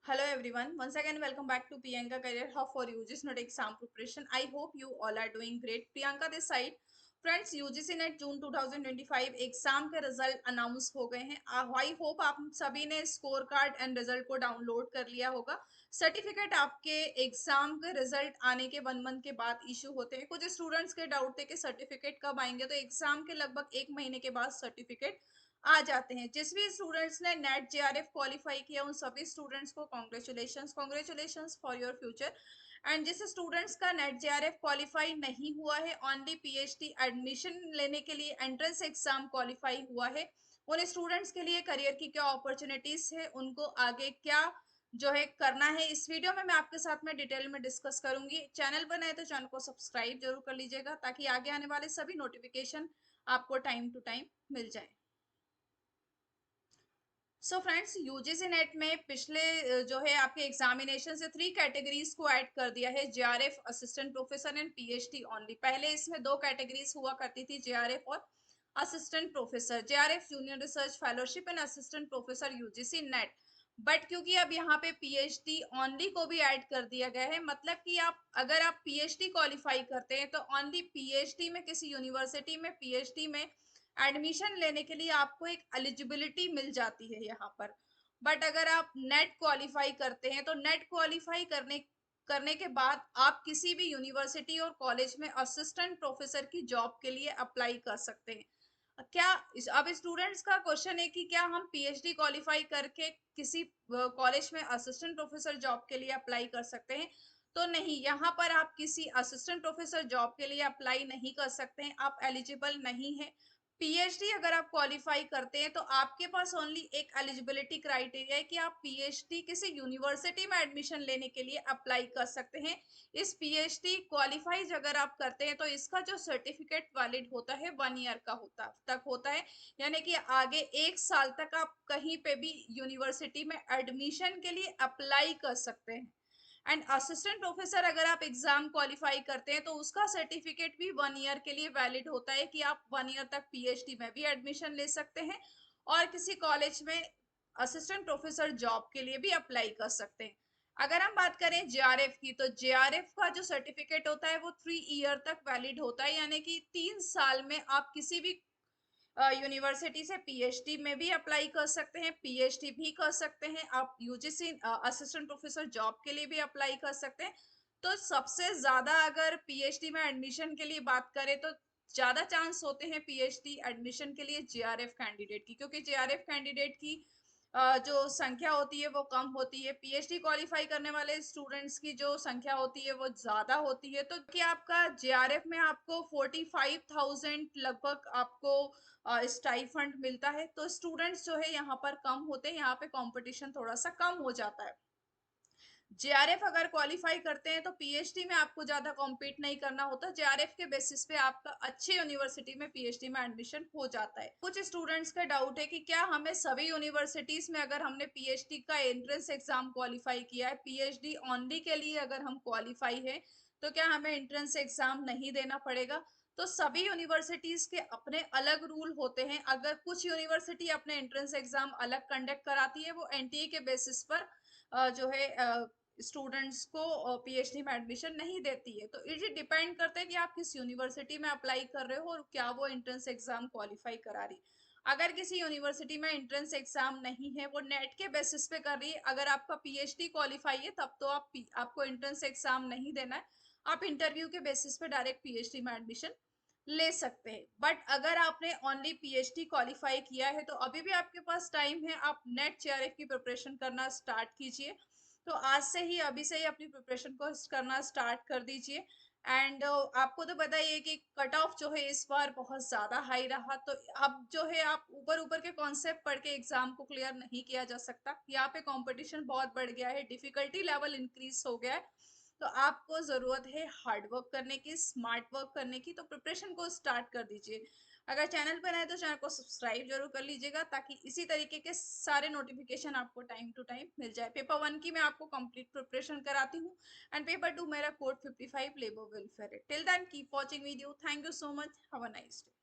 Hello everyone, once again welcome back to Priyanka Career Hub for UGC NET exam preparation. I hope you all are doing great. Priyanka this side. Friends UGC net June 2025 exam के result announce हो गए हैं। I hope आप सभी ने score card and result को download कर लिया होगा। सर्टिफिकेट आपके एग्जाम के रिजल्ट आने के 1 मंथ के बाद इशू होते हैं। कुछ स्टूडेंट्स के डाउट थे कि सर्टिफिकेट कब आएंगे, तो एग्जाम के लगभग 1 महीने के बाद सर्टिफिकेट आ जाते हैं। जिस भी स्टूडेंट्स ने नेट जेआरएफ क्वालिफाई किया उन सभी स्टूडेंट्स को congratulations for your future. And जिस स्टूडेंट्स का नेट जेआरएफ क्वालिफाई नहीं हुआ है, ओनली पीएचडी एडमिशन लेने के लिए एंट्रेंस एग्जाम क्वालिफाई हुआ है, उन स्टूडेंट्स के लिए करियर की क्या अपॉर्चुनिटीज है, उनको आगे क्या जो है करना है, इस वीडियो में मैं आपके साथ में डिटेल में डिस्कस करूंगी। चैनल पर नए तो चैनल को सब्सक्राइब जरूर कर लीजिएगा ताकि आगे आने वाले सभी नोटिफिकेशन आपको टाइम टू टाइम मिल जाए। सो फ्रेंड्स, यूजीसी नेट में पिछले जो है आपके एग्जामिनेशन से 3 कैटेगरीज को ऐड कर दिया है, JRF, assistant professor and PhD only. पहले इसमें 2 कैटेगरीज हुआ करती थी, जेआरएफ और assistant professor. JRF junior research fellowship and assistant professor UGC net. But क्योंकि अब यहाँ पे पीएचडी ओनली को भी ऐड कर दिया गया है, मतलब कि आप अगर आप पीएचडी क्वालिफाई करते हैं तो ओनली पीएचडी में किसी यूनिवर्सिटी में पीएचडी में एडमिशन लेने के लिए आपको एक एलिजिबिलिटी मिल जाती है यहाँ पर। बट अगर आप नेट क्वालिफाई करते हैं तो नेट क्वालिफाई करने करने के बाद आप किसी भी यूनिवर्सिटी और कॉलेज में असिस्टेंट प्रोफेसर की जॉब के लिए अप्लाई कर सकते हैं। क्या अब स्टूडेंट्स का क्वेश्चन है कि क्या हम पीएचडी क्वालिफाई करके किसी कॉलेज में असिस्टेंट प्रोफेसर जॉब के लिए अप्लाई कर सकते हैं? तो नहीं, यहाँ पर आप किसी असिस्टेंट प्रोफेसर जॉब के लिए अप्लाई नहीं कर सकते हैं, आप एलिजिबल नहीं है। पीएचडी अगर आप क्वालिफाई करते हैं तो आपके पास ओनली एक एलिजिबिलिटी क्राइटेरिया है कि आप पीएचडी किसी यूनिवर्सिटी में एडमिशन लेने के लिए अप्लाई कर सकते हैं। इस पीएचडी क्वालिफाई अगर आप करते हैं तो इसका जो सर्टिफिकेट वैलिड होता है 1 ईयर का होता है, यानी कि आगे 1 साल तक आप कहीं पे भी यूनिवर्सिटी में एडमिशन के लिए अप्लाई कर सकते हैं। एंड असिस्टेंट प्रोफेसर अगर आप एग्जाम क्वालिफाई करते हैं तो उसका सर्टिफिकेट भी 1 ईयर के लिए वैलिड होता है कि आप 1 ईयर तक पीएचडी में भी एडमिशन ले सकते हैं और किसी कॉलेज में असिस्टेंट प्रोफेसर जॉब के लिए भी अप्लाई कर सकते हैं। अगर हम बात करें जेआरएफ की, तो जेआरएफ का जो सर्टिफिकेट होता है वो 3 ईयर तक वैलिड होता है, यानी कि 3 साल में आप किसी भी यूनिवर्सिटी से पीएचडी में भी अप्लाई कर सकते हैं, पीएचडी भी कर सकते हैं, आप यूजीसी असिस्टेंट प्रोफेसर जॉब के लिए भी अप्लाई कर सकते हैं। तो सबसे ज्यादा अगर पीएचडी में एडमिशन के लिए बात करें तो ज्यादा चांस होते हैं पीएचडी एडमिशन के लिए जेआरएफ कैंडिडेट की, क्योंकि जेआरएफ कैंडिडेट की जो संख्या होती है वो कम होती है, पीएचडी क्वालिफाई करने वाले स्टूडेंट्स की जो संख्या होती है वो ज्यादा होती है। तो कि आपका जेआरएफ में आपको 45,000 लगभग आपको स्टाइफंड मिलता है, तो स्टूडेंट्स जो है यहाँ पर कम होते हैं, यहाँ पे कंपटीशन थोड़ा सा कम हो जाता है। जेआरएफ अगर क्वालिफाई करते हैं तो पीएचडी में आपको ज्यादा कॉम्पीट नहीं करना होता, जेआरएफ के बेसिस पे आपका अच्छी यूनिवर्सिटी में पीएचडी में एडमिशन हो जाता है। कुछ स्टूडेंट्स का डाउट है कि क्या हमें सभी यूनिवर्सिटीज में अगर हमने पीएचडी का एंट्रेंस एग्जाम क्वालिफाई किया है, पीएचडी ओनली के लिए अगर हम क्वालिफाई है, तो क्या हमें एंट्रेंस एग्जाम नहीं देना पड़ेगा? तो सभी यूनिवर्सिटीज के अपने अलग रूल होते हैं। अगर कुछ यूनिवर्सिटी अपने एंट्रेंस एग्जाम अलग कंडक्ट कराती है, वो एनटीए के बेसिस पर जो है स्टूडेंट्स को पीएचडी में एडमिशन नहीं देती है। तो इट डिपेंड करता है कि आप किस यूनिवर्सिटी में अप्लाई कर रहे हो और क्या वो एंट्रेंस एग्जाम क्वालिफाई करा रही। अगर किसी यूनिवर्सिटी में एंट्रेंस एग्जाम नहीं है, वो नेट के बेसिस पे कर रही है, अगर आपका पीएचडी क्वालिफाई है तब तो आपको एंट्रेंस एग्जाम नहीं देना है, आप इंटरव्यू के बेसिस पे डायरेक्ट पीएचडी में एडमिशन ले सकते हैं। बट अगर आपने ओनली पीएचडी क्वालिफाई किया है तो अभी भी आपके पास टाइम है, आप नेट जेआरएफ की प्रिपरेशन करना स्टार्ट कीजिए। तो आज से ही, अभी से ही अपनी प्रिपरेशन को करना स्टार्ट कर दीजिए। एंड आपको तो पता ही है कि कट ऑफ जो है इस बार बहुत ज्यादा हाई रहा, तो अब जो है आप ऊपर ऊपर के कॉन्सेप्ट पढ़ के एग्जाम को क्लियर नहीं किया जा सकता। यहाँ पे कंपटीशन बहुत बढ़ गया है, डिफिकल्टी लेवल इंक्रीज हो गया है, तो आपको जरूरत है हार्ड वर्क करने की, स्मार्ट वर्क करने की। तो प्रिपरेशन को स्टार्ट कर दीजिए। अगर चैनल पर आए तो चैनल को सब्सक्राइब जरूर कर लीजिएगा ताकि इसी तरीके के सारे नोटिफिकेशन आपको टाइम टू टाइम मिल जाए। पेपर 1 की मैं आपको कंप्लीट प्रिपरेशन कराती हूँ एंड पेपर 2 मेरा कोड 55 लेबर वेलफेयर है। Till then keep watching video. Thank you so much, have a nice day.